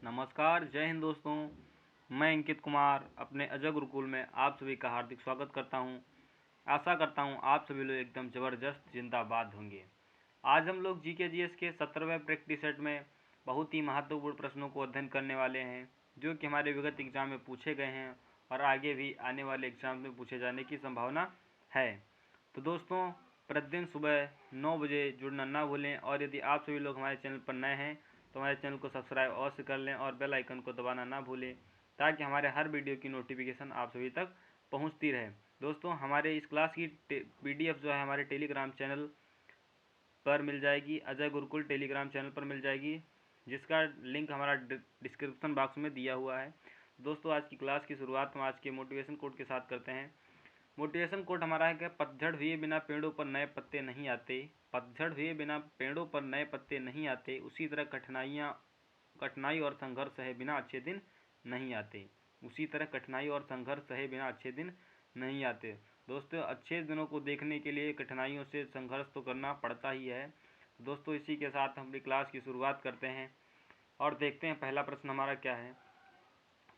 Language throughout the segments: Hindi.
नमस्कार, जय हिंद दोस्तों। मैं अंकित कुमार अपने अजय गुरुकुल में आप सभी का हार्दिक स्वागत करता हूं। आशा करता हूं आप सभी लोग एकदम ज़बरदस्त जिंदाबाद होंगे। आज हम लोग जीके जीएस के 17वें प्रैक्टिस सेट में बहुत ही महत्वपूर्ण प्रश्नों को अध्ययन करने वाले हैं, जो कि हमारे विगत एग्जाम में पूछे गए हैं और आगे भी आने वाले एग्जाम में पूछे जाने की संभावना है। तो दोस्तों, प्रतिदिन सुबह 9 बजे जुड़ना ना भूलें, और यदि आप सभी लोग हमारे चैनल पर नए हैं तो हमारे चैनल को सब्सक्राइब अवश्य कर लें और बेल आइकन को दबाना ना भूलें, ताकि हमारे हर वीडियो की नोटिफिकेशन आप सभी तक पहुंचती रहे। दोस्तों, हमारे इस क्लास की PDF जो है हमारे टेलीग्राम चैनल पर मिल जाएगी, अजय गुरुकुल टेलीग्राम चैनल पर मिल जाएगी, जिसका लिंक हमारा डिस्क्रिप्शन बॉक्स में दिया हुआ है। दोस्तों, आज की क्लास की शुरुआत हम आज के मोटिवेशन कोट के साथ करते हैं। मोटिवेशन कोट हमारा है कि पतझड़ हुए बिना पेड़ों पर नए पत्ते नहीं आते, पतझड़ हुए बिना पेड़ों पर नए पत्ते नहीं आते, उसी तरह कठिनाई और संघर्ष सहे बिना अच्छे दिन नहीं आते, उसी तरह कठिनाई और संघर्ष सहे बिना अच्छे दिन नहीं आते। दोस्तों, अच्छे दिनों को देखने के लिए कठिनाइयों से संघर्ष तो करना पड़ता ही है। दोस्तों, इसी के साथ हम अपनी क्लास की शुरुआत करते हैं और देखते हैं पहला प्रश्न हमारा क्या है।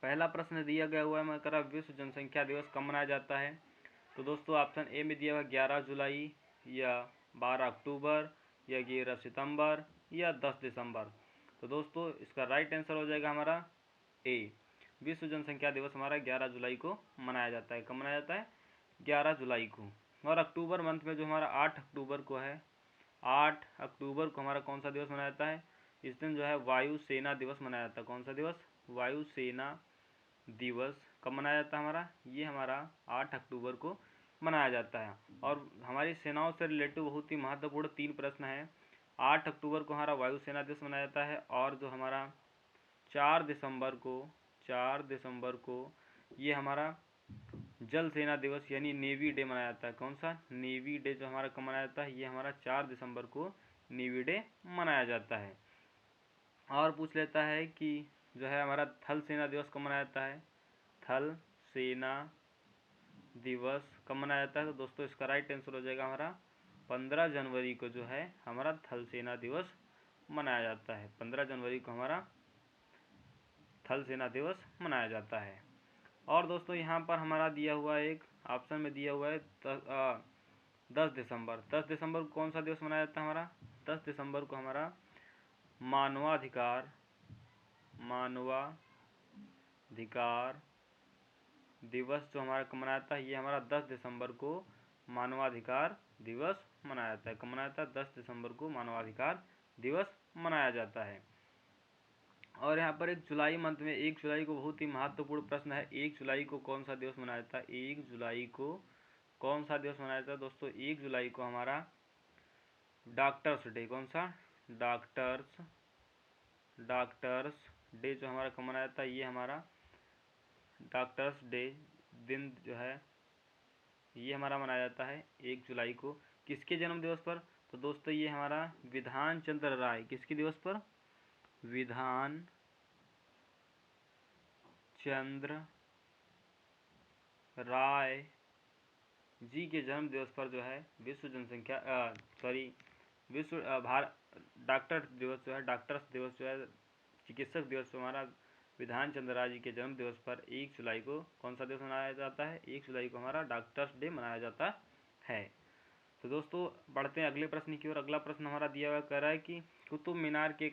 पहला प्रश्न दिया गया हुआ है हमारा, विश्व जनसंख्या दिवस कब मनाया जाता है। तो दोस्तों, ऑप्शन ए में दिया हुआ 11 जुलाई या 12 अक्टूबर या 11 सितंबर या 10 दिसंबर। तो दोस्तों, इसका राइट आंसर हो जाएगा हमारा ए। विश्व जनसंख्या दिवस हमारा 11 जुलाई को मनाया जाता है। कब मनाया जाता है? 11 जुलाई को। और अक्टूबर मंथ में जो हमारा 8 अक्टूबर को है, 8 अक्टूबर को हमारा कौन सा दिवस मनाया जाता है? इस दिन जो है वायु सेना दिवस मनाया जाता है। कौन सा दिवस? वायु सेना दिवस कब मनाया जाता है हमारा? ये हमारा 8 अक्टूबर को मनाया जाता है। और हमारी सेनाओं से रिलेटिव बहुत ही महत्वपूर्ण 3 प्रश्न हैं। 8 अक्टूबर को हमारा वायुसेना दिवस मनाया जाता है, और जो हमारा 4 दिसंबर को ये हमारा जल सेना दिवस यानी नेवी डे मनाया जाता है। कौन सा? नेवी डे जो हमारा कब मनाया जाता है? ये हमारा 4 दिसंबर को नेवी डे मनाया जाता है। और पूछ लेता है कि जो है हमारा थल सेना दिवस कब मनाया जाता है? थल सेना दिवस कब मनाया जाता है? तो दोस्तों, इसका राइट आंसर हो जाएगा हमारा 15 जनवरी को जो है हमारा थल सेना दिवस मनाया जाता है। 15 जनवरी को हमारा थल सेना दिवस मनाया जाता है। और दोस्तों, यहाँ पर हमारा दिया हुआ एक ऑप्शन में दिया हुआ है 10 दिसंबर। 10 दिसंबर को कौन सा दिवस मनाया जाता है हमारा? 10 दिसंबर को हमारा मानवाधिकार दिवस जो हमारा कब मनाया जाता है? ये हमारा 10 दिसंबर को मानवाधिकार दिवस मनाया जाता है। कब मनाया जाता है? 10 दिसंबर को मानवाधिकार दिवस मनाया जाता है। और यहाँ पर 1 जुलाई मंथ में 1 जुलाई को बहुत ही महत्वपूर्ण प्रश्न है। 1 जुलाई को कौन सा दिवस मनाया जाता है? 1 जुलाई को कौन सा दिवस मनाया जाता है? दोस्तों, 1 जुलाई को हमारा डॉक्टर्स डे। कौन सा? डॉक्टर्स डे जो हमारा कब मनाया जाता है? ये हमारा डॉक्टर्स डे दिन जो है ये हमारा मनाया जाता है 1 जुलाई को। किसके जन्म दिवस पर? तो दोस्तों, ये हमारा विधान चंद्र राय। किसके दिवस पर? विधान चंद्र राय जी के जन्म दिवस पर जो है विश्व डॉक्टर दिवस जो है, डॉक्टर्स दिवस जो है, चिकित्सक दिवस जो हमारा विधान चंद्र राय जी के जन्म दिवस पर 1 जुलाई को कौन सा दिवस मनाया जाता है? 1 जुलाई को हमारा डॉक्टर्स डे मनाया जाता है। तो दोस्तों, बढ़ते हैं अगले प्रश्न की ओर। अगला प्रश्न हमारा दिया हुआ कह रहा है कि कुतुब मीनार के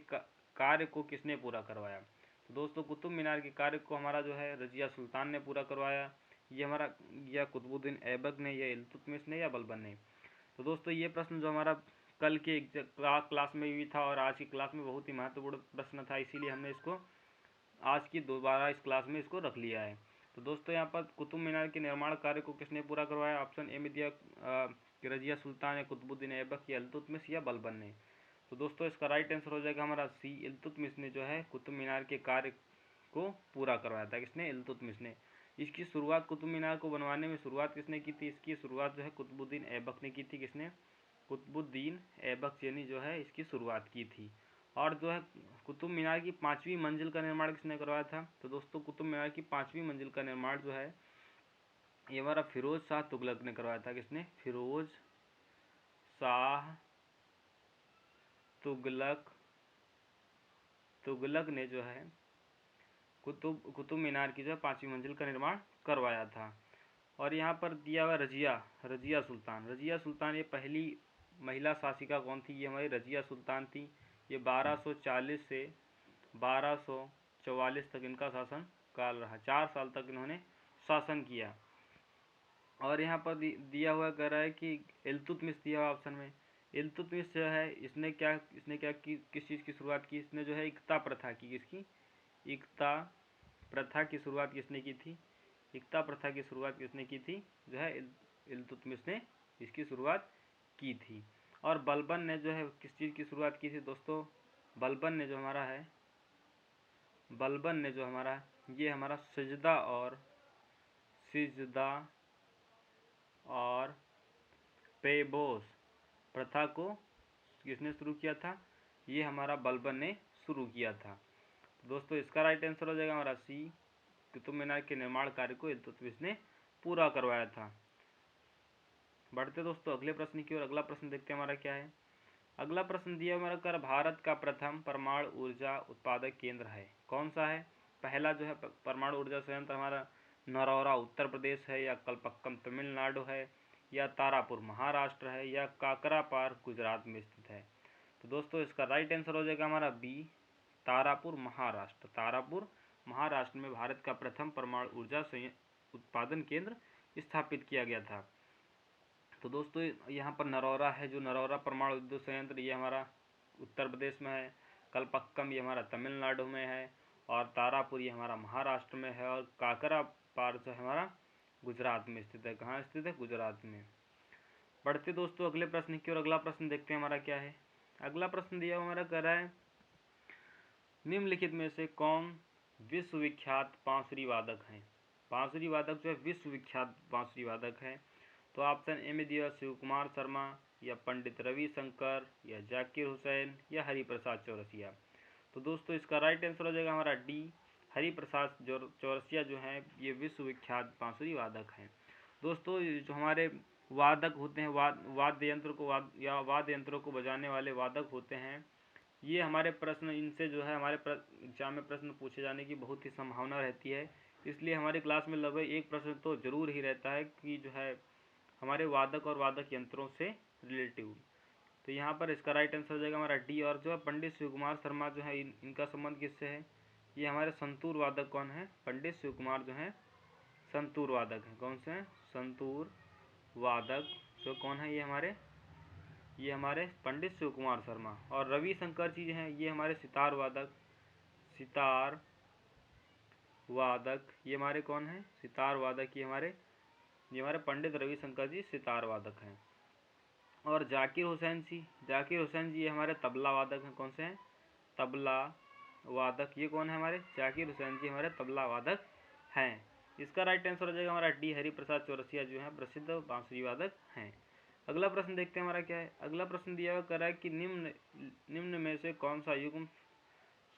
कार्य को किसने पूरा करवाया। तो दोस्तों, कुतुब मीनार के कार्य को हमारा जो है रजिया सुल्तान ने पूरा करवाया। ये हमारा या कुतुबुद्दीन ऐबक ने या इल्तुतमिश ने या बलबन ने। तो दोस्तों, ये प्रश्न जो हमारा कल के क्लास में भी था और आज की क्लास में बहुत ही महत्वपूर्ण प्रश्न था, इसीलिए हमने इसको आज की दोबारा इस क्लास में इसको रख लिया है। तो दोस्तों, यहाँ पर कुतुब मीनार के निर्माण कार्य को किसने पूरा करवाया? ऑप्शन ए में दिया रजिया सुल्तान या कुतुबुद्दीन ऐबक या इल्तुतमिश या बलबन ने। तो दोस्तों, इसका राइट आंसर हो जाएगा हमारा सी, इल्तुतमिश ने जो है कुतुब मीनार के कार्य को पूरा करवाया था। किसने? इल्तुतमिश ने। इसकी शुरुआत कुतुब मीनार को बनवाने में शुरुआत किसने की थी? इसकी शुरुआत जो है कुतुबुद्दीन ऐबक ने की थी। किसने? कुतुबुद्दीन ऐबक यानी जो है इसकी शुरुआत की थी। और जो है कुतुब मीनार की 5वीं मंजिल का निर्माण किसने करवाया था? तो दोस्तों, कुतुब मीनार की 5वीं मंजिल का निर्माण जो है ये हमारा फिरोज शाह तुगलक ने करवाया था। किसने? फिरोज शाह तुगलक ने जो है कुतुब मीनार की जो है 5वीं मंजिल का निर्माण करवाया था। और यहाँ पर दिया हुआ रजिया सुल्तान ये पहली महिला शासिका कौन थी? ये हमारी रजिया सुल्तान थी। ये 1240 से 1244 तक इनका शासन काल रहा। 4 साल तक इन्होंने शासन किया। और यहाँ पर दिया हुआ कह रहा है कि इल्तुतमिश दिया हुआ ऑप्शन में। इल्तुतमिश जो है इसने क्या किस चीज़ की शुरुआत की? इसने जो है इक्ता प्रथा की। किसकी? इक्ता प्रथा की शुरुआत किसने की थी? इक्ता प्रथा की शुरुआत किसने की थी? जो है इल्तुतमिश ने इसकी शुरुआत की थी। और बलबन ने जो है किस चीज़ की शुरुआत की थी दोस्तों? बलबन ने जो हमारा ये हमारा सिजदा और पेबोस प्रथा को किसने शुरू किया था? ये हमारा बलबन ने शुरू किया था। तो दोस्तों इसका राइट आंसर हो जाएगा हमारा सी, कुतुब मीनार के निर्माण कार्य को इल्तुतमिश ने पूरा करवाया था। बढ़ते दोस्तों अगले प्रश्न की ओर। अगला प्रश्न देखते हैं हमारा क्या है। अगला प्रश्न दिया हमारा कर भारत का प्रथम परमाणु ऊर्जा उत्पादक केंद्र है, कौन सा है? पहला जो है परमाणु ऊर्जा संयंत्र हमारा नरौरा उत्तर प्रदेश है, या कलपक्कम तमिलनाडु है, या तारापुर महाराष्ट्र है, या काकरापार गुजरात में स्थित है। तो दोस्तों इसका राइट आंसर हो जाएगा हमारा बी, तारापुर महाराष्ट्र में भारत का प्रथम परमाणु ऊर्जा उत्पादन केंद्र स्थापित किया गया था। तो दोस्तों यहाँ पर नरौरा है, जो नरौरा परमाणु विद्युत संयंत्र ये हमारा उत्तर प्रदेश में है, कलपक्कम ये हमारा तमिलनाडु में है, और तारापुर ये हमारा महाराष्ट्र में है, और काकरापार जो हमारा गुजरात में स्थित है। कहाँ स्थित है? गुजरात में। बढ़ते दोस्तों अगले प्रश्न की ओर। अगला प्रश्न देखते हैं हमारा क्या है। अगला प्रश्न दिया हमारा कह रहा है निम्नलिखित में से कौन विश्वविख्यात बांसुरी वादक हैं? बांसुरी वादक जो है विश्वविख्यात बांसुरी वादक है। तो ऑप्शन ए में दिया शिव कुमार शर्मा, या पंडित रविशंकर, या जाकिर हुसैन, या हरिप्रसाद चौरसिया। तो दोस्तों इसका राइट आंसर हो जाएगा हमारा डी, हरिप्रसाद चौरसिया जो हैं ये विश्वविख्यात बांसुरी वादक हैं। दोस्तों जो हमारे वादक होते हैं, वाद्य यंत्रों को बजाने वाले वादक होते हैं, ये हमारे प्रश्न इनसे जो है हमारे एग्जाम में प्रश्न पूछे जाने की बहुत ही संभावना रहती है। इसलिए हमारी क्लास में लगभग एक प्रश्न तो जरूर ही रहता है कि जो है हमारे वादक और वादक यंत्रों से रिलेटिव। तो यहाँ पर इसका राइट आंसर हो जाएगा हमारा डी। और जो है पंडित शिव कुमार शर्मा जो है इनका संबंध किससे है? ये हमारे संतूर वादक कौन है? पंडित शिव कुमार जो है संतूर वादक हैं। कौन से हैं? संतूर वादक जो कौन है? ये हमारे पंडित शिव कुमार शर्मा। और रविशंकर जी हैं ये हमारे सितार वादक ये हमारे कौन है? सितार वादक। ये हमारे पंडित रविशंकर जी सितार वादक हैं। और जाकिर हुसैन जी ये हमारे तबला वादक हैं। कौन से हैं? तबला वादक। ये कौन है? हमारे जाकिर हुसैन जी हमारे तबला वादक हैं। इसका राइट आंसर हो जाएगा हमारा डी, हरिप्रसाद चौरसिया जो है प्रसिद्ध बांसुरी वादक हैं। अगला प्रश्न देखते हैं हमारा क्या है। अगला प्रश्न दिया हुआ कर रहा है कि निम्न में से कौन सा युग्म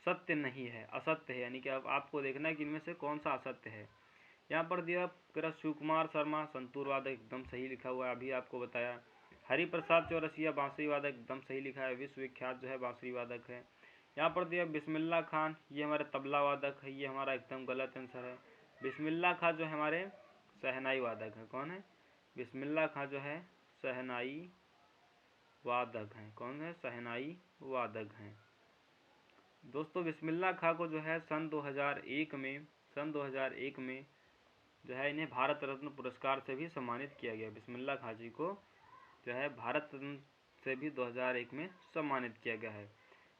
सत्य नहीं है, असत्य है, यानी कि अब आपको देखना है कि इनमें से कौन सा असत्य है। यहाँ पर दिया कर शिव कुमार शर्मा संतूर वादक एकदम सही लिखा हुआ है, अभी आपको बताया। हरिप्रसाद चौरसिया बांसुरी वादक एकदम सही लिखा है, विश्वविख्यात जो है बांसुरी वादक है। यहाँ पर दिया बिस्मिल्लाह खान ये हमारे तबला वादक है, ये हमारा एकदम गलत आंसर है। बिस्मिल्लाह खान जो है हमारे शहनाई वादक है। कौन है? बिस्मिल्लाह खान जो है शहनाई वादक हैं। कौन है? शहनाई वादक हैं। दोस्तों बिस्मिल्लाह खां को जो है सन 2001 में जो है इन्हें भारत रत्न पुरस्कार से भी सम्मानित किया गया। बिस्मिल्लाह खां जी को जो है भारत रत्न से भी 2001 में सम्मानित किया गया है।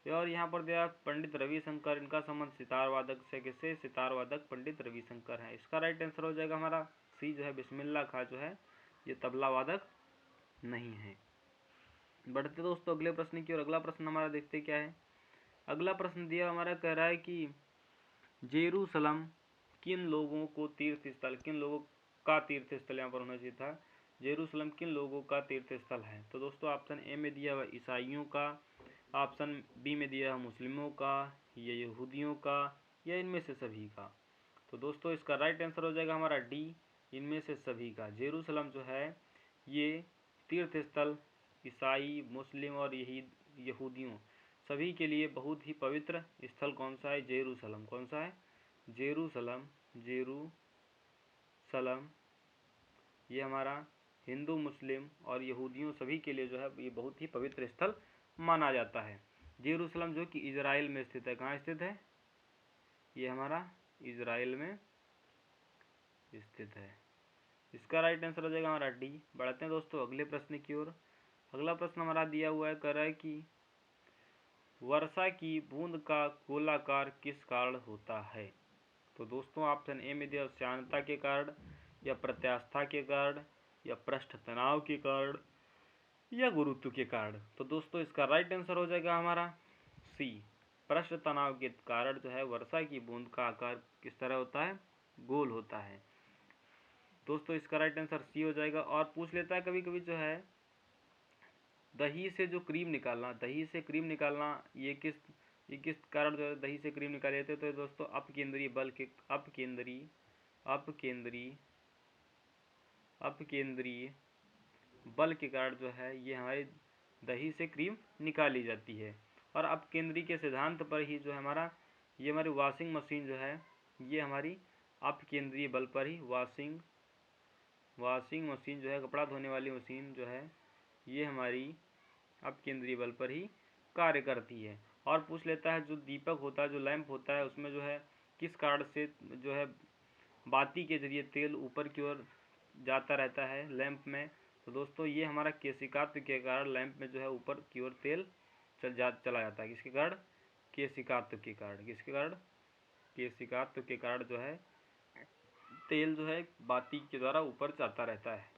और यहाँ पर दिया पंडित रविशंकर, इनका संबंध सितार वादक से किससे? सितार वादक पंडित रविशंकर है। इसका राइट आंसर हो जाएगा हमारा सी जो है बिस्मिल्लाह खां जो है ये तबला वादक नहीं है। बढ़ते दोस्तों अगले प्रश्न की ओर। अगला प्रश्न हमारा देखते क्या है। अगला प्रश्न दिया हमारा कह रहा है कि जेरूसलम किन लोगों का तीर्थ स्थल यहाँ पर होना चाहिए था। जेरूसलम किन लोगों का तीर्थ स्थल है? तो दोस्तों ऑप्शन ए में दिया हुआ ईसाइयों का, ऑप्शन बी में दिया हुआ मुस्लिमों का, या यहूदियों का, या इनमें से सभी का। तो दोस्तों इसका राइट आंसर हो जाएगा हमारा डी, इनमें से सभी का। जेरूसलम जो है ये तीर्थ स्थल ईसाई, मुस्लिम और यहूदियों सभी के लिए बहुत ही पवित्र स्थल कौन सा है? जेरूसलम। कौन सा है? जेरूसलम, जेरूसलम ये हमारा हिंदू, मुस्लिम और यहूदियों सभी के लिए जो है ये बहुत ही पवित्र स्थल माना जाता है। जेरूसलम जो कि इजराइल में स्थित है। कहाँ स्थित है? ये हमारा इजराइल में स्थित है। इसका राइट आंसर हो जाएगा हमारा डी। बढ़ते हैं दोस्तों अगले प्रश्न की ओर। अगला प्रश्न हमारा दिया हुआ है, कह रहा है कि वर्षा की बूंद का गोलाकार किस कारण होता है? तो दोस्तों ऑप्शन ए में दिया श्यानता के कारण, या प्रत्यास्था के कारण, या पृष्ठ तनाव के कारण, या गुरुत्व के कारण। तो दोस्तों इसका राइट आंसर हो जाएगा हमारा सी। पृष्ठ तनाव के कारण जो है वर्षा की बूंद का आकार किस तरह होता है? गोल होता है। दोस्तों इसका राइट आंसर सी हो जाएगा। और पूछ लेता है कभी कभी जो है दही से जो क्रीम निकालना, दही से क्रीम निकालना ये किस कारण जो है दही से क्रीम निकाले जाते हैं? तो दोस्तों अपकेंद्रीय बल के अपकेंद्रीय बल के कारण जो है ये हमारी दही से क्रीम निकाली जाती है। और अपकेंद्रीय के सिद्धांत पर ही जो है हमारा ये हमारी वॉशिंग मशीन जो है ये हमारी अपकेंद्रीय बल पर ही वॉशिंग मशीन जो है कपड़ा धोने वाली मशीन जो है ये हमारी अपकेंद्रीय बल पर ही कार्य करती है। और पूछ लेता है जो दीपक होता है, जो लैंप होता है, उसमें जो है किस कारण से जो है बाती के जरिए तेल ऊपर की ओर जाता रहता है लैंप में? तो दोस्तों ये हमारा केशिकात्व के कारण लैंप में जो है ऊपर की ओर तेल चला जाता है। किसके कारण? केशिकात्व के कारण। किसके कारण? केशिकात्व के कारण जो है तेल जो है बाती के द्वारा ऊपर जाता रहता है।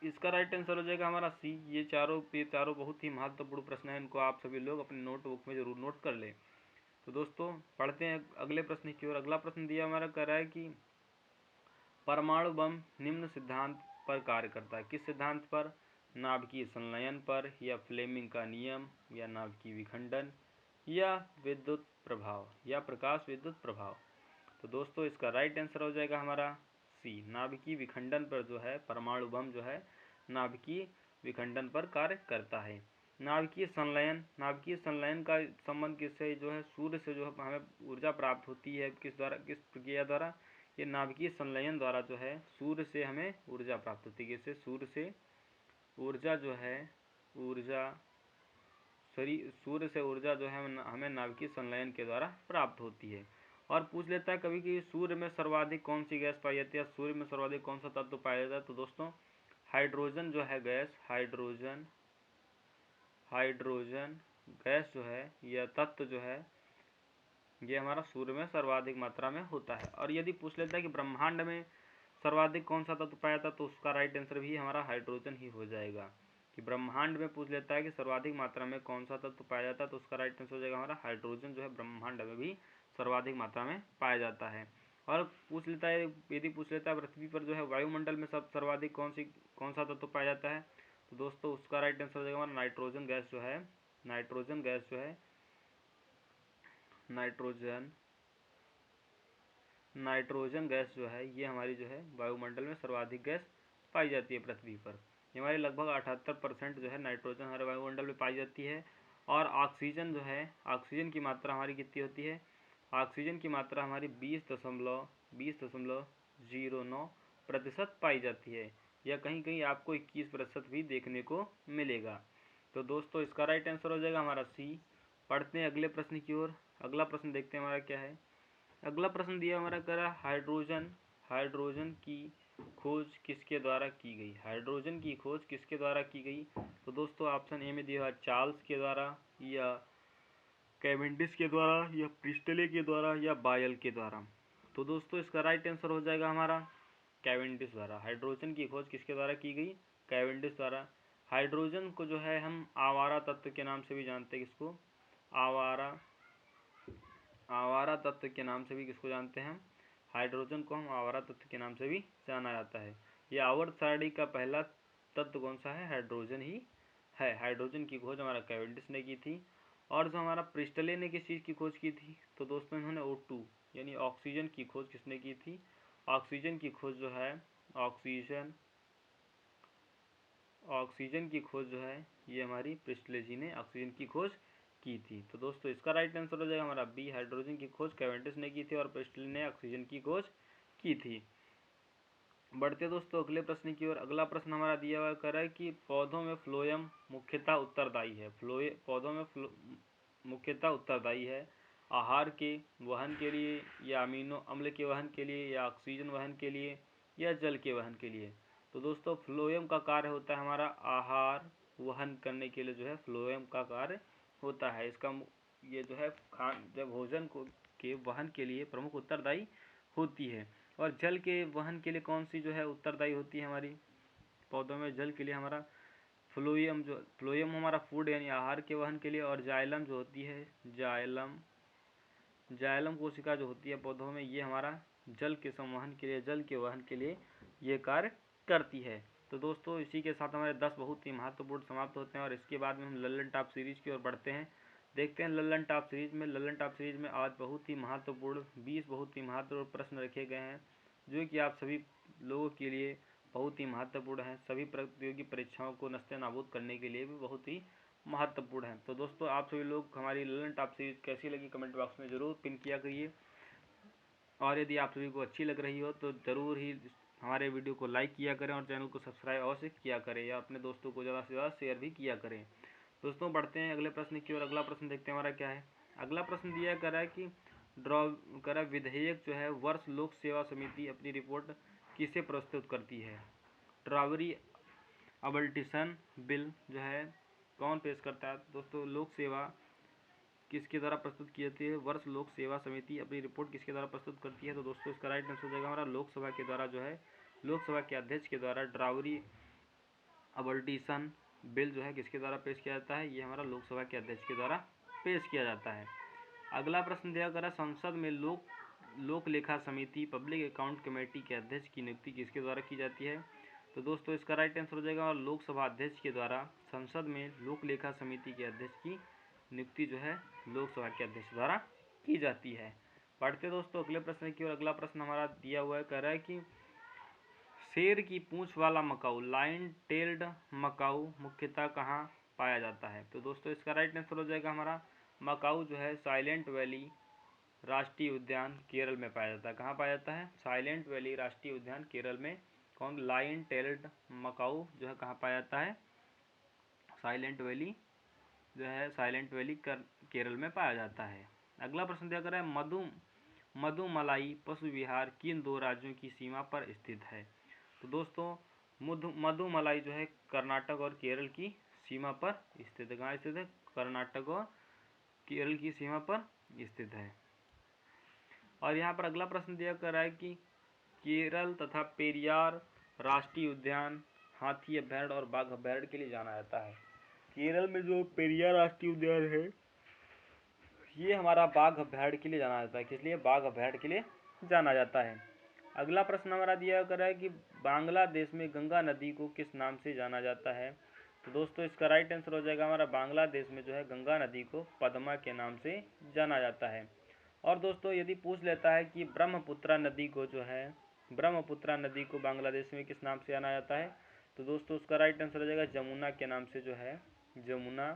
इसका राइट आंसर हो जाएगा हमारा सी। ये चारों बहुत ही महत्वपूर्ण प्रश्न है, इनको आप सभी लोग अपने नोटबुक में जरूर नोट कर लें। तो दोस्तों पढ़ते हैं अगले प्रश्न की ओर। अगला प्रश्न दिया हमारा कह रहा है कि परमाणु बम निम्न सिद्धांत पर कार्य करता है। किस सिद्धांत पर? नाभिकीय संलयन पर, या फ्लेमिंग का नियम, या नाभिकीय विखंडन, या विद्युत प्रभाव, या प्रकाश विद्युत प्रभाव। तो दोस्तों इसका राइट आंसर हो जाएगा हमारा सी। नाभिकीय विखंडन पर जो है परमाणु बम जो है नाभिकीय विखंडन पर कार्य करता है। नाभिकीय संलयन का संबंध किससे जो है? सूर्य से जो है हमें ऊर्जा प्राप्त होती है। किस प्रक्रिया द्वारा? ये नाभिकीय संलयन द्वारा जो है सूर्य से हमें ऊर्जा प्राप्त होती है। इससे सूर्य से ऊर्जा जो है सूर्य से ऊर्जा जो है हमें नाभिकीय संलयन के द्वारा प्राप्त होती है। और पूछ लेता है कभी कि सूर्य में सर्वाधिक कौन सी गैस पाई जाती है? सूर्य में सर्वाधिक कौन सा तत्व पाया जाता है? तो दोस्तों हाइड्रोजन जो है गैस, हाइड्रोजन गैस जो है यह तत्व जो है ये हमारा सूर्य में सर्वाधिक मात्रा में होता है। और यदि पूछ लेता है कि ब्रह्मांड में सर्वाधिक कौन सा तत्व पाया जाता है? तो उसका राइट आंसर भी हमारा हाइड्रोजन ही हो जाएगा। कि ब्रह्मांड में पूछ लेता है कि सर्वाधिक मात्रा में कौन सा तत्व पाया जाता है? तो उसका राइट आंसर हो जाएगा हमारा हाइड्रोजन जो है ब्रह्मांड में भी सर्वाधिक मात्रा में पाया जाता है। और पूछ लेता है यदि पूछ लेता है पृथ्वी पर जो है वायुमंडल में सर्वाधिक कौन सा तत्व पाया जाता है? तो दोस्तों उसका राइट आंसर हो जाएगा हमारा नाइट्रोजन गैस जो है नाइट्रोजन गैस जो है ये हमारी जो है वायुमंडल में सर्वाधिक गैस पाई जाती है पृथ्वी पर। ये हमारी लगभग 78% जो है नाइट्रोजन हमारे वायुमंडल में पाई जाती है। और ऑक्सीजन जो है ऑक्सीजन की मात्रा हमारी कितनी होती है? ऑक्सीजन की मात्रा हमारी 20.09% पाई जाती है, या कहीं कहीं आपको 21% भी देखने को मिलेगा। तो दोस्तों इसका राइट आंसर हो जाएगा हमारा सी। पढ़ते हैं अगले प्रश्न की ओर। अगला प्रश्न देखते हैं हमारा क्या है। अगला प्रश्न दिया हमारा कर रहा हाइड्रोजन की खोज किसके द्वारा की गई? हाइड्रोजन की खोज किसके द्वारा की गई? तो दोस्तों ऑप्शन ए में दिया है चार्ल्स के द्वारा, या कैवेंडिश के द्वारा, या प्रिस्टले के द्वारा, या बायल के द्वारा। तो दोस्तों इसका राइट आंसर हो जाएगा हमारा कैवेंडिश द्वारा। हाइड्रोजन की खोज किसके द्वारा की गई? कैवेंडिश द्वारा। हाइड्रोजन को जो है हम आवारा तत्व के नाम से भी जानते हैं। किसको? आवारा तत्व के नाम से भी किसको जानते हैं? हाइड्रोजन को हम आवारा तत्व के नाम से भी जाना जाता है। ये आवर्त सारणी का पहला तत्व कौन सा है? हाइड्रोजन ही है। हाइड्रोजन की खोज हमारा कैवेंडिश ने की थी। और जो हमारा प्रिस्टले ने किस चीज़ की खोज की थी? तो दोस्तों इन्होंने O2 यानी ऑक्सीजन की खोज किसने की थी? ऑक्सीजन की खोज जो है ऑक्सीजन की खोज जो है ये हमारी प्रिस्टले जी ने ऑक्सीजन की खोज की थी। तो दोस्तों इसका राइट आंसर हो जाएगा हमारा बी, हाइड्रोजन की खोज कैवेंडिश ने की थी और प्रिस्टल ने ऑक्सीजन की खोज की थी। बढ़ते दोस्तों अगले प्रश्न की ओर। अगला प्रश्न हमारा दिया हुआ कर रहा है कि पौधों में फ्लोएम मुख्यतः उत्तरदायी है। पौधों में मुख्यतः उत्तरदायी है आहार के वहन के लिए, या अमीनो अम्ल के वहन के लिए, या ऑक्सीजन वहन के लिए, या जल के वहन के लिए। तो दोस्तों फ्लोएम का कार्य होता है हमारा आहार वहन करने के लिए, जो है फ्लोएम का कार्य होता है। इसका ये जो है जब भोजन को के वहन के लिए प्रमुख उत्तरदायी होती है। और जल के वहन के लिए कौन सी जो है उत्तरदायी होती है हमारी पौधों में? जल के लिए हमारा फ्लोएम हमारा फूड यानी आहार के वहन के लिए, और जाइलम जो होती है जाइलम कोशिका जो होती है पौधों में, ये हमारा जल के संवहन के लिए, जल के वहन के लिए ये कार्य करती है। तो दोस्तों इसी के साथ हमारे 10 बहुत ही महत्वपूर्ण समाप्त होते हैं और इसके बाद में हम लल्लन टॉप सीरीज की ओर बढ़ते हैं। देखते हैं लल्लन टॉप सीरीज में आज बहुत ही महत्वपूर्ण 20 बहुत ही महत्वपूर्ण प्रश्न रखे गए हैं, जो कि आप सभी लोगों के लिए बहुत ही महत्वपूर्ण है। सभी प्रतियोगी परीक्षाओं को नस्तेनाबूद करने के लिए भी बहुत ही महत्वपूर्ण है। तो दोस्तों आप सभी लोग हमारी लल्लन टॉप सीरीज कैसी लगी कमेंट बॉक्स में ज़रूर पिन किया करिए, और यदि आप सभी को अच्छी लग रही हो तो ज़रूर ही हमारे वीडियो को लाइक किया करें और चैनल को सब्सक्राइब अवश्य किया करें, या अपने दोस्तों को ज़्यादा से ज़्यादा शेयर भी किया करें। दोस्तों बढ़ते हैं अगले प्रश्न की ओर। अगला प्रश्न देखते हैं हमारा क्या है। अगला प्रश्न दिया करा है कि विधेयक जो है वर्ष लोक सेवा समिति अपनी रिपोर्ट किसे प्रस्तुत करती है? ड्रावरी अबल्टिसन बिल जो है कौन पेश करता है? दोस्तों लोक सेवा किसके द्वारा प्रस्तुत की जाती है? वर्ष लोक सेवा समिति अपनी रिपोर्ट किसके द्वारा प्रस्तुत करती है? तो दोस्तों इसका राइट आंसर हो जाएगा हमारा लोकसभा के द्वारा, जो है लोकसभा के अध्यक्ष के द्वारा ड्रावरी अबल्टिसन बिल जो है किसके द्वारा पेश किया जाता है? ये हमारा लोकसभा के अध्यक्ष के द्वारा पेश किया जाता है। अगला प्रश्न दिया गया संसद में लोक लेखा समिति पब्लिक अकाउंट कमेटी के अध्यक्ष की नियुक्ति किसके द्वारा की जाती है? तो दोस्तों इसका राइट आंसर हो जाएगा लोकसभा अध्यक्ष के द्वारा संसद में लोक लेखा समिति के अध्यक्ष की नियुक्ति जो है लोकसभा के अध्यक्ष द्वारा की जाती है। पढ़ते दोस्तों अगले प्रश्न की ओर। अगला प्रश्न हमारा दिया हुआ है, कह रहा है कि शेर की पूंछ वाला मकाऊ लाइन टेल्ड मकाऊ मुख्यतः कहाँ पाया जाता है? तो दोस्तों इसका राइट आंसर हो जाएगा हमारा मकाऊ जो है साइलेंट वैली राष्ट्रीय उद्यान केरल में पाया जाता है। कहाँ पाया जाता है? साइलेंट वैली राष्ट्रीय उद्यान केरल में। कौन? लाइन टेल्ड मकाऊ जो है कहाँ पाया जाता है? साइलेंट वैली जो है साइलेंट वैली केरल में पाया जाता है। अगला प्रश्न दिया गया है मधुमलाई पशु विहार किन दो राज्यों की सीमा पर स्थित है? तो दोस्तों मधुमलाई जो है कर्नाटक और केरल की सीमा पर स्थित है। कहाँ स्थित है? कर्नाटक और केरल की सीमा पर स्थित है। और यहाँ पर अगला प्रश्न दिया कर रहा है कि केरल तथा पेरियार राष्ट्रीय उद्यान हाथी अभयारण्य और बाघ अभयारण्य के लिए जाना जाता है। केरल में जो पेरियार राष्ट्रीय उद्यान है ये हमारा बाघ अभयारण्य के लिए जाना जाता है। किस लिए? बाघ अभयारण्य के लिए जाना जाता है। अगला प्रश्न हमारा दिया कर रहा है कि बांग्लादेश में गंगा नदी को किस नाम से जाना जाता है? तो दोस्तों इसका राइट आंसर हो जाएगा हमारा बांग्लादेश में जो है गंगा नदी को पद्मा के नाम से जाना जाता है। और दोस्तों यदि पूछ लेता है कि ब्रह्मपुत्रा नदी को जो है ब्रह्मपुत्रा नदी को बांग्लादेश में किस नाम से जाना जाता है? तो दोस्तों उसका राइट आंसर हो जाएगा जमुना के नाम से, जो है जमुना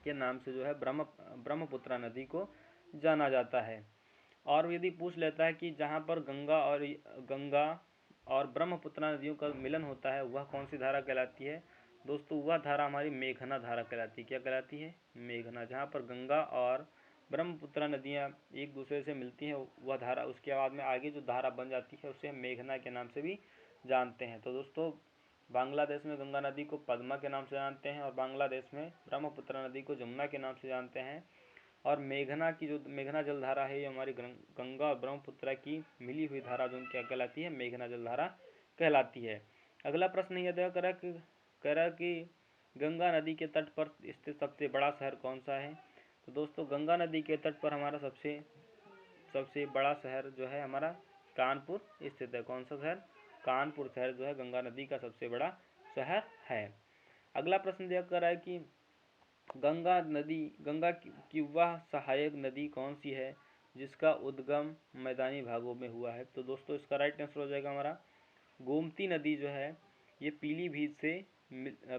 के नाम से जो है ब्रह्मपुत्रा नदी को जाना जाता है। और यदि पूछ लेता है कि जहाँ पर गंगा और ब्रह्मपुत्रा नदियों का मिलन होता है वह कौन सी धारा कहलाती है? दोस्तों वह धारा हमारी मेघना धारा कहलाती है। क्या कहलाती है? मेघना। जहाँ पर गंगा और ब्रह्मपुत्रा नदियाँ एक दूसरे से मिलती हैं वह धारा, उसके बाद में आगे जो धारा बन जाती है उसे हम मेघना के नाम से भी जानते हैं। तो दोस्तों बांग्लादेश में गंगा नदी को पद्मा के नाम से जानते हैं और बांग्लादेश में ब्रह्मपुत्रा नदी को जमुना के नाम से जानते हैं। और मेघना की जो मेघना जलधारा है ये हमारी गंगा और ब्रह्मपुत्रा की मिली हुई धारा जो क्या कहलाती है? मेघना जलधारा कहलाती है। अगला प्रश्न यह कह रहा कि गंगा नदी के तट पर स्थित सबसे बड़ा शहर कौन सा है? तो दोस्तों गंगा नदी के तट पर हमारा सबसे बड़ा शहर जो है हमारा कानपुर स्थित है। कौन सा शहर? कानपुर शहर जो है गंगा नदी का सबसे बड़ा शहर है। अगला प्रश्न दिया कर रहा है कि गंगा की वह सहायक नदी कौन सी है जिसका उद्गम मैदानी भागों में हुआ है? तो दोस्तों इसका राइट आंसर हो जाएगा हमारा गोमती नदी जो है ये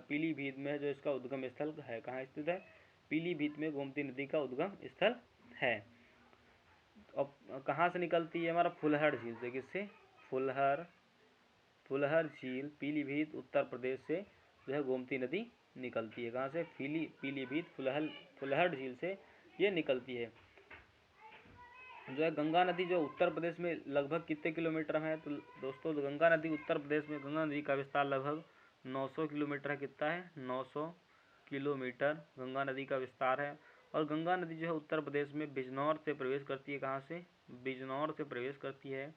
पीलीभीत में जो इसका उद्गम स्थल है। कहाँ स्थित है? पीलीभीत में गोमती नदी का उद्गम स्थल है। अब कहाँ से निकलती है? हमारा फुलहर झील से। किससे? फुलहर झील पीलीभीत उत्तर प्रदेश से जो है गोमती नदी निकलती है। कहाँ से? पीलीभीत फुलहर झील से ये निकलती है। जो है गंगा नदी जो उत्तर प्रदेश में लगभग कितने किलोमीटर में है? तो दोस्तों गंगा नदी उत्तर प्रदेश में गंगा नदी का विस्तार लगभग 900 किलोमीटर है। कितना है? 900 किलोमीटर गंगा नदी का विस्तार है। और गंगा नदी जो है उत्तर प्रदेश में बिजनौर से प्रवेश करती है। कहाँ से? बिजनौर से प्रवेश करती है।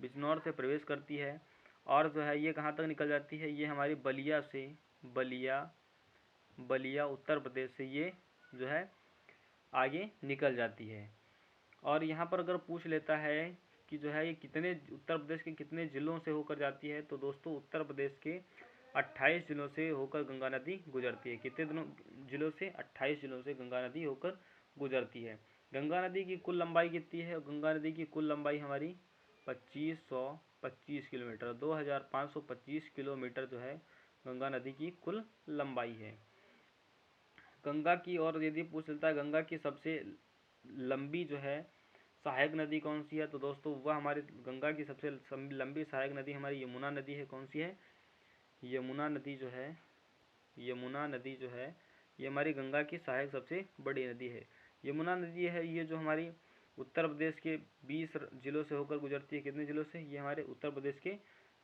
बिजनौर से प्रवेश करती है और जो है ये कहाँ तक निकल जाती है? ये हमारी बलिया से, बलिया उत्तर प्रदेश से ये जो है आगे निकल जाती है। और यहाँ पर अगर पूछ लेता है कि जो है ये कितने उत्तर प्रदेश के कितने ज़िलों से होकर जाती है, तो दोस्तों उत्तर प्रदेश के 28 जिलों से होकर गंगा नदी गुजरती है। कितने जिलों से? 28 जिलों से गंगा नदी होकर गुजरती है। गंगा नदी की कुल लंबाई कितनी है? गंगा नदी की कुल लंबाई हमारी 2525 किलोमीटर, 2525 किलोमीटर जो है गंगा नदी की कुल लंबाई है। गंगा की और यदि पूछ लेता है गंगा की सबसे लंबी जो है सहायक नदी कौन सी है, तो दोस्तों वह हमारी गंगा की सबसे लंबी सहायक नदी हमारी यमुना नदी है। कौन सी है? यमुना नदी जो है, यमुना नदी जो है ये हमारी गंगा की सहायक सबसे बड़ी नदी है। यमुना नदी है ये जो हमारी उत्तर प्रदेश के 20 जिलों से होकर गुजरती है। कितने जिलों से? ये हमारे उत्तर प्रदेश के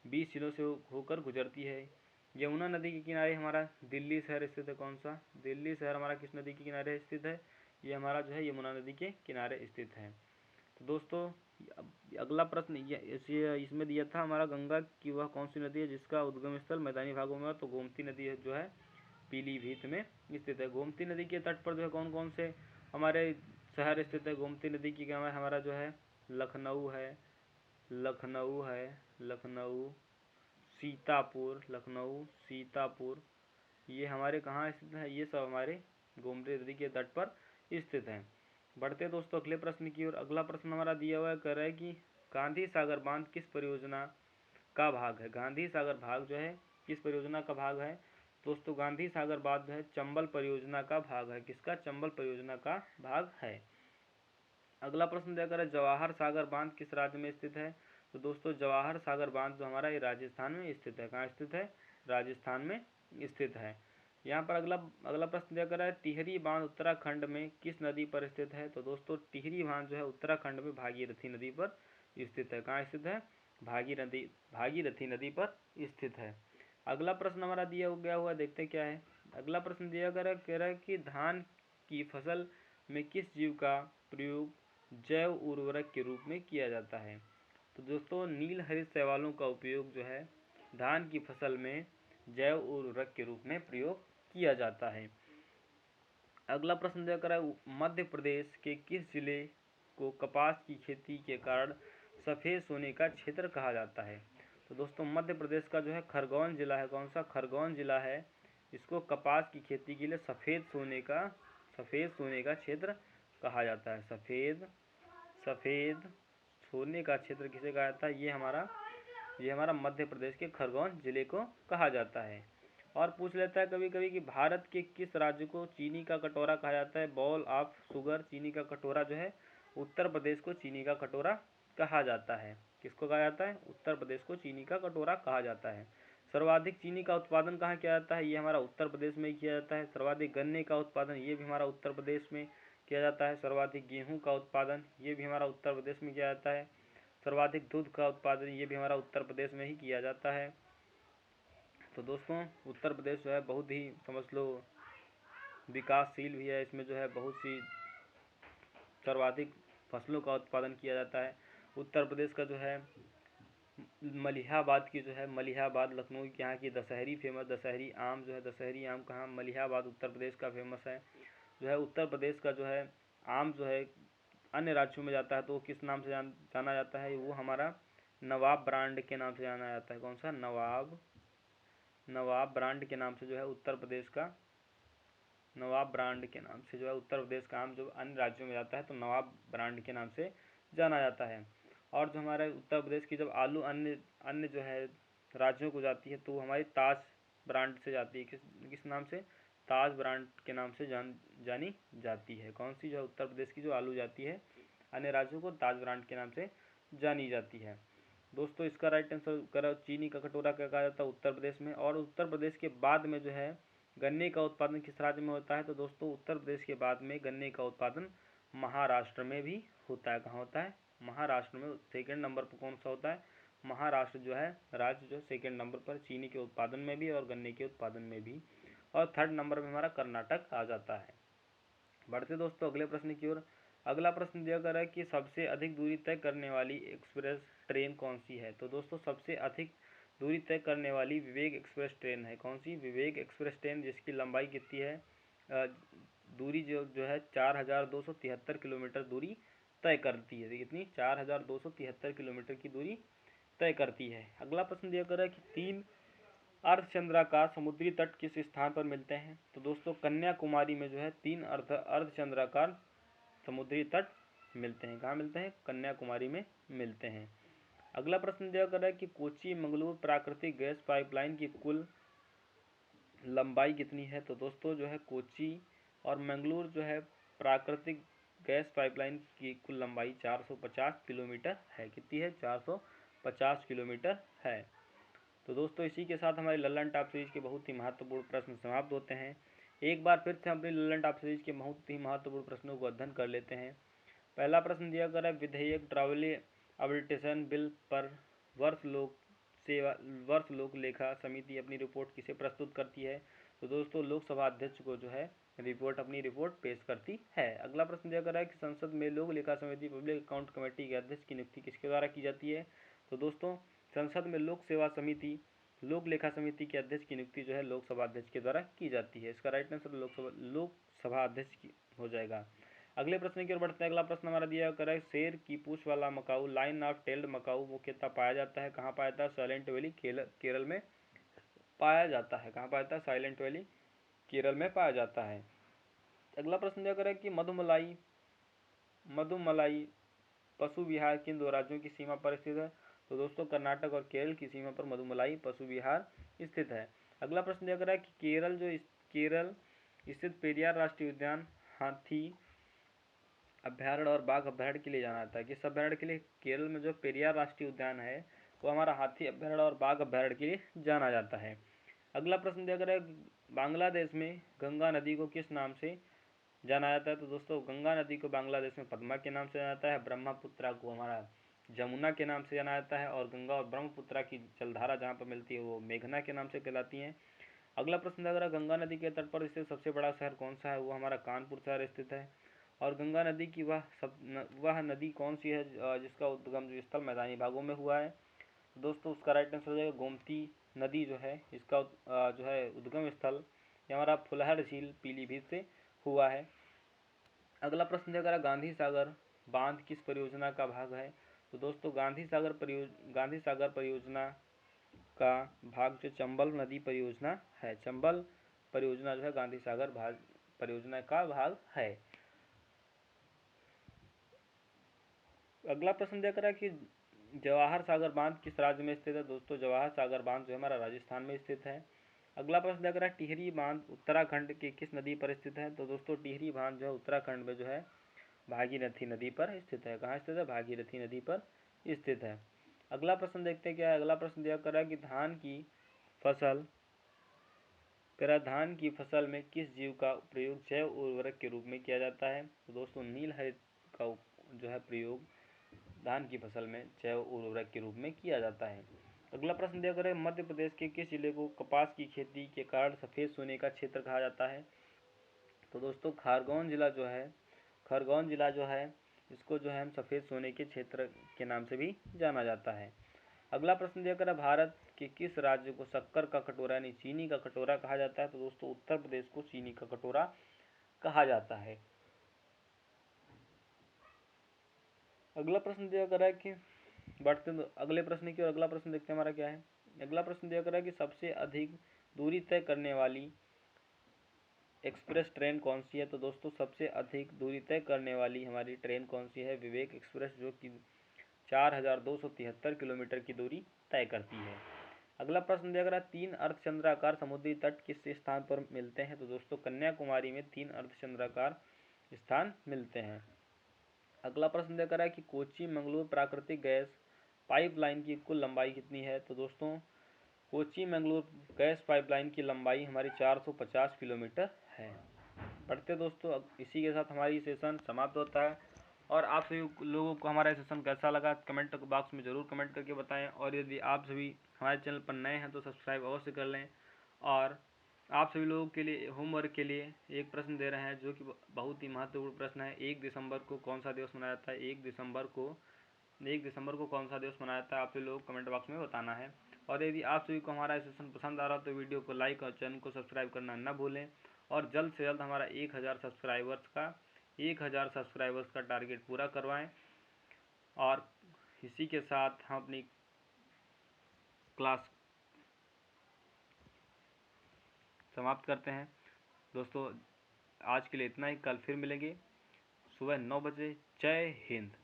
20 जिलों से होकर गुजरती है। यमुना नदी के किनारे हमारा दिल्ली शहर स्थित है। कौन सा? दिल्ली शहर हमारा किस नदी के किनारे स्थित है? ये हमारा जो है यमुना नदी के किनारे स्थित है। तो दोस्तों अगला प्रश्न इसमें दिया था हमारा गंगा की वह कौन सी नदी है जिसका उद्गम स्थल मैदानी भागों में है, तो गोमती नदी है जो है पीलीभीत में स्थित है। गोमती नदी के तट पर जो है कौन कौन से हमारे शहर स्थित है? गोमती नदी की क्या है हमारा जो है लखनऊ है, लखनऊ, सीतापुर, ये हमारे कहाँ स्थित है? ये सब हमारे गोमती नदी के तट पर स्थित हैं। बढ़ते दोस्तों अगले प्रश्न की ओर। अगला प्रश्न हमारा दिया हुआ है, कह रहा है कि गांधी सागर बांध किस परियोजना का भाग है? गांधी सागर भाग जो है किस परियोजना का भाग है? दोस्तों गांधी सागर बांध जो है चंबल परियोजना का भाग है। किसका? चंबल परियोजना का भाग है। अगला प्रश्न दिया कर जवाहर सागर बांध किस राज्य में स्थित है? तो दोस्तों जवाहर सागर बांध जो हमारा ये राजस्थान में स्थित है। कहाँ स्थित है? राजस्थान में स्थित है। यहाँ पर अगला प्रश्न दिया कर है टिहरी बांध उत्तराखंड में किस नदी पर स्थित है? तो दोस्तों टिहरी बांध जो है उत्तराखंड में भागीरथी नदी पर स्थित है। कहाँ स्थित है? भागीरथी नदी पर स्थित है। अगला प्रश्न हमारा दिया गया हुआ देखते क्या है। अगला प्रश्न दिया गया कह रहा है कि धान की फसल में किस जीव का प्रयोग जैव उर्वरक के रूप में किया जाता है? तो दोस्तों नील हरित शैवालों का उपयोग जो है धान की फसल में जैव उर्वरक के रूप में प्रयोग किया जाता है। अगला प्रश्न दिया कर मध्य प्रदेश के किस जिले को कपास की खेती के कारण सफ़ेद सोने का क्षेत्र कहा जाता है? तो दोस्तों मध्य प्रदेश का जो है खरगोन जिला है। कौन सा? खरगोन जिला है। इसको कपास की खेती के लिए सफ़ेद सोने का क्षेत्र कहा जाता है। सफ़ेद सोने का क्षेत्र किसे कहा जाता है? ये हमारा मध्य प्रदेश के खरगोन जिले को कहा जाता है। और पूछ लेता है कभी कभी कि भारत के किस राज्य को चीनी का कटोरा कहा जाता है? बॉल ऑफ शुगर, चीनी का कटोरा जो है उत्तर प्रदेश को चीनी का कटोरा कहा जाता है। किसको कहा जाता है? उत्तर प्रदेश को चीनी का कटोरा कहा जाता है। सर्वाधिक चीनी का उत्पादन कहाँ किया जाता है? ये हमारा उत्तर प्रदेश में ही किया जाता है। सर्वाधिक गन्ने का उत्पादन ये भी हमारा उत्तर प्रदेश में किया जाता है। सर्वाधिक गेहूं का उत्पादन ये भी हमारा उत्तर प्रदेश में किया जाता है। सर्वाधिक दूध का उत्पादन ये भी हमारा उत्तर प्रदेश में ही किया जाता है। तो दोस्तों उत्तर प्रदेश जो है बहुत ही समझ लो विकासशील भी है। इसमें जो है बहुत सी सर्वाधिक फसलों का उत्पादन किया जाता है। उत्तर प्रदेश का जो है मलिहाबाद की जो है मलिहाबाद लखनऊ के यहाँ की दशहरी फेमस दशहरी आम जो है दशहरी आम कहाँ? मलिहाबाद उत्तर प्रदेश का फेमस है। जो है उत्तर प्रदेश का जो है आम जो है अन्य राज्यों में जाता है तो किस नाम से जाना जाता है? वो हमारा नवाब ब्रांड के नाम से जाना जाता है। कौन सा? नवाब ब्रांड के नाम से जो है उत्तर प्रदेश का नवाब ब्रांड के नाम से जो है उत्तर प्रदेश का आम जो अन्य राज्यों में जाता है तो नवाब ब्रांड के नाम से जाना जाता है। और जो हमारे उत्तर प्रदेश की जब आलू अन्य जो है राज्यों को जाती है तो वो हमारी ताज ब्रांड से जाती है। किस नाम से? ताज ब्रांड के नाम से जानी जाती है। कौन सी जो उत्तर प्रदेश की जो आलू जाती है अन्य राज्यों को ताज ब्रांड के नाम से जानी जाती है। दोस्तों इसका राइट आंसर करा चीनी का कटोरा क्या कहा जाता है उत्तर प्रदेश में। और उत्तर प्रदेश के बाद में जो है गन्ने का उत्पादन किस राज्य में होता है, तो दोस्तों उत्तर प्रदेश के बाद में गन्ने का उत्पादन महाराष्ट्र में भी होता है। कहाँ होता है, महाराष्ट्र में। सेकंड नंबर पर कौन सा होता है, महाराष्ट्र जो है राज्य जो सेकंड नंबर पर चीनी के उत्पादन में भी और गन्ने के उत्पादन में भी। और थर्ड नंबर में हमारा कर्नाटक आ जाता है। बढ़ते दोस्तों अगले प्रश्न की ओर। अगला प्रश्न दिया गया है कि सबसे अधिक दूरी तय करने वाली एक्सप्रेस ट्रेन कौन सी है, तो दोस्तों सबसे अधिक दूरी तय करने वाली विवेक एक्सप्रेस ट्रेन है। कौन सी, विवेक एक्सप्रेस ट्रेन, जिसकी लंबाई कितनी है, दूरी जो है 4273 किलोमीटर दूरी तय करती है। कितनी, 4273 किलोमीटर की दूरी तय करती है। अगला प्रश्न दिया गया है कि 3 अर्धचंद्राकार समुद्री तट किस स्थान पर मिलते हैं, तो दोस्तों कन्याकुमारी में जो है 3 अर्धचंद्राकार समुद्री तट मिलते हैं। कहाँ मिलते हैं, कन्याकुमारी में मिलते हैं। अगला प्रश्न दिया गया है कि कोची मंगलूर प्राकृतिक गैस पाइपलाइन की कुल लंबाई कितनी है, तो दोस्तों जो है कोची और मंगलूर जो है प्राकृतिक गैस पाइपलाइन की कुल लंबाई 450 किलोमीटर है। कितनी है, 450 किलोमीटर है। तो दोस्तों इसी के साथ हमारे लल्लन टॉप सीरीज के बहुत ही महत्वपूर्ण प्रश्न समाप्त होते हैं। एक बार फिर से हम अपनी लल्लन टॉप सीरीज के बहुत ही महत्वपूर्ण प्रश्नों को अध्ययन कर लेते हैं। पहला प्रश्न दिया गया है विधेयक ट्रैवल आर्बिट्रेशन बिल पर वर्ष लोक लेखा समिति अपनी रिपोर्ट किसे प्रस्तुत करती है, तो दोस्तों लोकसभा अध्यक्ष को जो है अपनी रिपोर्ट पेश करती है। अगला प्रश्न दिया गया है कि संसद में लोक लेखा समिति पब्लिक अकाउंट कमेटी के अध्यक्ष की नियुक्ति किसके द्वारा की जाती है, तो दोस्तों संसद में लोक लेखा समिति के अध्यक्ष की नियुक्ति जो है लोकसभा अध्यक्ष के द्वारा की जाती है। इसका राइट आंसर लोकसभा अध्यक्ष की हो जाएगा। अगले प्रश्न की ओर बढ़ते हैं। अगला प्रश्न हमारा दिया गया है शेर की पूंछ वाला Macau line of tailed Macau मुख्यतः पाया जाता है। कहाँ पाया जाता है, साइलेंट वैली केरल में पाया जाता है। कहाँ पाया जाता है, साइलेंट वैली केरल में पाया जाता है। अगला प्रश्न दिया गया है कि मधुमलाई पशु विहार किन दो राज्यों की सीमा पर स्थित है, तो दोस्तों कर्नाटक और केरल की सीमा पर मधुमलाई पशु विहार स्थित है। अगला प्रश्न दिया गया है कि केरल स्थित पेरियार राष्ट्रीय उद्यान हाथी अभ्यारण्य और बाघ अभ्यारण्य के लिए जाना जाता है। किस अभ्यारण्य के लिए, केरल में जो पेरियार राष्ट्रीय उद्यान है वो हमारा हाथी अभ्यारण्य और बाघ अभ्यारण्य के लिए जाना जाता है। अगला प्रश्न दिया गया है बांग्लादेश में गंगा नदी को किस नाम से जाना जाता है, तो दोस्तों गंगा नदी को बांग्लादेश में पद्मा के नाम से जाना जाता है। ब्रह्मपुत्रा को हमारा जमुना के नाम से जाना जाता है। और गंगा और ब्रह्मपुत्रा की जलधारा जहाँ पर मिलती है वो मेघना के नाम से कहलाती हैं। अगला प्रश्न अगर गंगा नदी के तट पर स्थित सबसे बड़ा शहर कौन सा है, वो हमारा कानपुर शहर स्थित है। और गंगा नदी की वह नदी कौन सी है जिसका उद्गम स्थल मैदानी भागों में हुआ है, दोस्तों उसका राइट आंसर हो जाएगा गोमती नदी जो है इसका जो है उद्गम स्थल हमारा फुलहर झील पीलीभीत से हुआ है। अगला प्रश्न दिया गया गांधी सागर बांध किस परियोजना का भाग है, तो दोस्तों गांधी सागर परियोजना का भाग जो चंबल नदी परियोजना है। चंबल परियोजना जो है गांधी सागर परियोजना का भाग है। अगला प्रश्न दिया गया कि जवाहर सागर बांध किस राज्य में स्थित है, दोस्तों जवाहर सागर बांध जो है हमारा राजस्थान में स्थित है। अगला प्रश्न दिया गया टिहरी बांध उत्तराखंड के किस नदी पर स्थित है, तो दोस्तों टिहरी बांध जो है उत्तराखंड में जो है भागीरथी नदी पर स्थित है। कहाँ स्थित है, भागीरथी नदी पर स्थित है। अगला प्रश्न देखते हैं क्या है। अगला प्रश्न दिया गया कि धान की फसल में किस जीव का प्रयोग जैव उर्वरक के रूप में किया जाता है, तो दोस्तों नील हरित का जो है प्रयोग धान की फसल में जैव उर्वरक के रूप में किया जाता है। अगला प्रश्न दिया गया है मध्य प्रदेश के किस जिले को कपास की खेती के कारण सफ़ेद सोने का क्षेत्र कहा जाता है, तो दोस्तों खरगोन जिला जो है इसको जो है हम सफ़ेद सोने के क्षेत्र के नाम से भी जाना जाता है। अगला प्रश्न दिया गया भारत के किस राज्य को शक्कर का कटोरा यानी चीनी का कटोरा कहा जाता है, तो दोस्तों उत्तर प्रदेश को चीनी का कटोरा कहा जाता है। अगला प्रश्न दिया गया है कि अगले प्रश्न की और अगला प्रश्न देखते हैं हमारा क्या है। अगला प्रश्न दिया गया है कि सबसे अधिक दूरी तय करने वाली एक्सप्रेस ट्रेन कौन सी है, तो दोस्तों सबसे अधिक दूरी तय करने वाली हमारी ट्रेन कौन सी है, विवेक एक्सप्रेस जो कि 4273 किलोमीटर की दूरी तय करती है। अगला प्रश्न दिया गया, 3 अर्धचंद्राकार समुद्री तट किस स्थान पर मिलते हैं? तो दोस्तों कन्याकुमारी में 3 अर्धचंद्राकार स्थान मिलते हैं। अगला प्रश्न दिया गया है कि कोच्चि मंगलोर प्राकृतिक गैस पाइपलाइन की कुल लंबाई कितनी है? तो दोस्तों कोच्चि मंगलोर गैस पाइपलाइन की लंबाई हमारी 450 किलोमीटर है। पढ़ते दोस्तों, अब इसी के साथ हमारी सेशन समाप्त होता है। और आप सभी लोगों को हमारा सेशन कैसा लगा कमेंट बॉक्स में ज़रूर कमेंट करके बताएं। और यदि आप सभी हमारे चैनल पर नए हैं तो सब्सक्राइब अवश्य कर लें। और आप सभी लोगों के लिए होमवर्क के लिए एक प्रश्न दे रहे हैं जो कि बहुत ही महत्वपूर्ण प्रश्न है। 1 दिसंबर को कौन सा दिवस मनाया जाता है? 1 दिसंबर को कौन सा दिवस मनाया जाता है? आप सभी लोग कमेंट बॉक्स में बताना है। और यदि आप सभी को हमारा सेशन पसंद आ रहा हो तो वीडियो को लाइक और चैनल को सब्सक्राइब करना न भूलें। और जल्द से जल्द हमारा 1000 सब्सक्राइबर्स का टारगेट पूरा करवाएं। और इसी के साथ हम अपनी क्लास समाप्त करते हैं। दोस्तों आज के लिए इतना ही, कल फिर मिलेंगे सुबह 9 बजे। जय हिंद।